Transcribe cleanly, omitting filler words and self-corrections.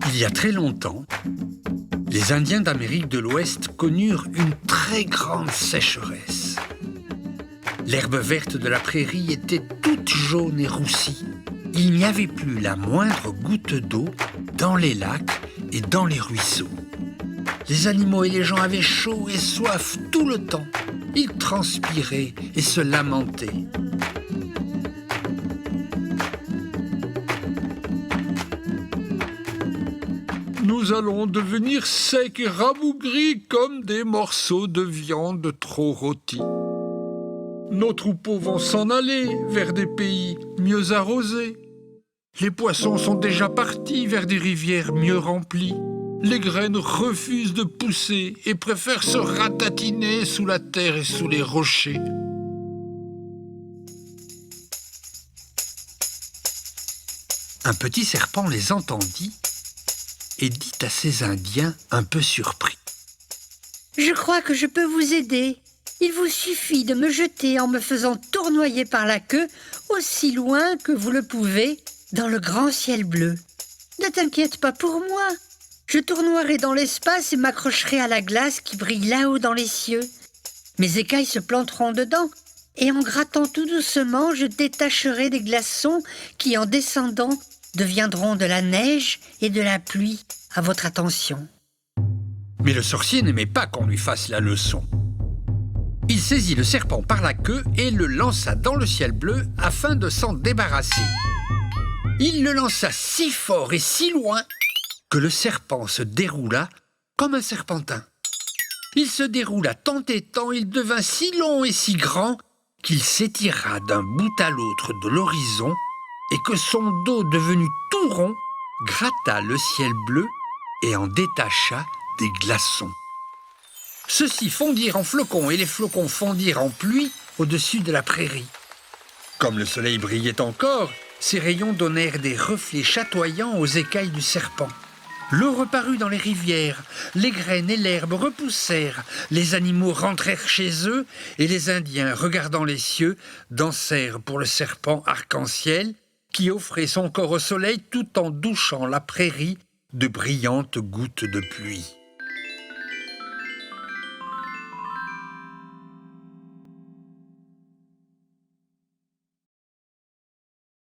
Il y a très longtemps, les Indiens d'Amérique de l'Ouest connurent une très grande sécheresse. L'herbe verte de la prairie était toute jaune et roussie. Il n'y avait plus la moindre goutte d'eau dans les lacs et dans les ruisseaux. Les animaux et les gens avaient chaud et soif tout le temps. Ils transpiraient et se lamentaient. Nous allons devenir secs et rabougris comme des morceaux de viande trop rôtis. Nos troupeaux vont s'en aller vers des pays mieux arrosés. Les poissons sont déjà partis vers des rivières mieux remplies. Les graines refusent de pousser et préfèrent se ratatiner sous la terre et sous les rochers. Un petit serpent les entendit et dit à ces Indiens un peu surpris. « Je crois que je peux vous aider. Il vous suffit de me jeter en me faisant tournoyer par la queue aussi loin que vous le pouvez dans le grand ciel bleu. Ne t'inquiète pas pour moi. Je tournoierai dans l'espace et m'accrocherai à la glace qui brille là-haut dans les cieux. Mes écailles se planteront dedans et en grattant tout doucement, je détacherai des glaçons qui, en descendant, deviendront de la neige et de la pluie à votre attention. » Mais le sorcier n'aimait pas qu'on lui fasse la leçon. Il saisit le serpent par la queue et le lança dans le ciel bleu afin de s'en débarrasser. Il le lança si fort et si loin que le serpent se déroula comme un serpentin. Il se déroula tant et tant, il devint si long et si grand qu'il s'étira d'un bout à l'autre de l'horizon et que son dos devenu tout rond gratta le ciel bleu et en détacha des glaçons. Ceux-ci fondirent en flocons et les flocons fondirent en pluie au-dessus de la prairie. Comme le soleil brillait encore, ses rayons donnèrent des reflets chatoyants aux écailles du serpent. L'eau reparut dans les rivières, les graines et l'herbe repoussèrent, les animaux rentrèrent chez eux et les Indiens, regardant les cieux, dansèrent pour le serpent arc-en-ciel qui offrait son corps au soleil tout en douchant la prairie de brillantes gouttes de pluie.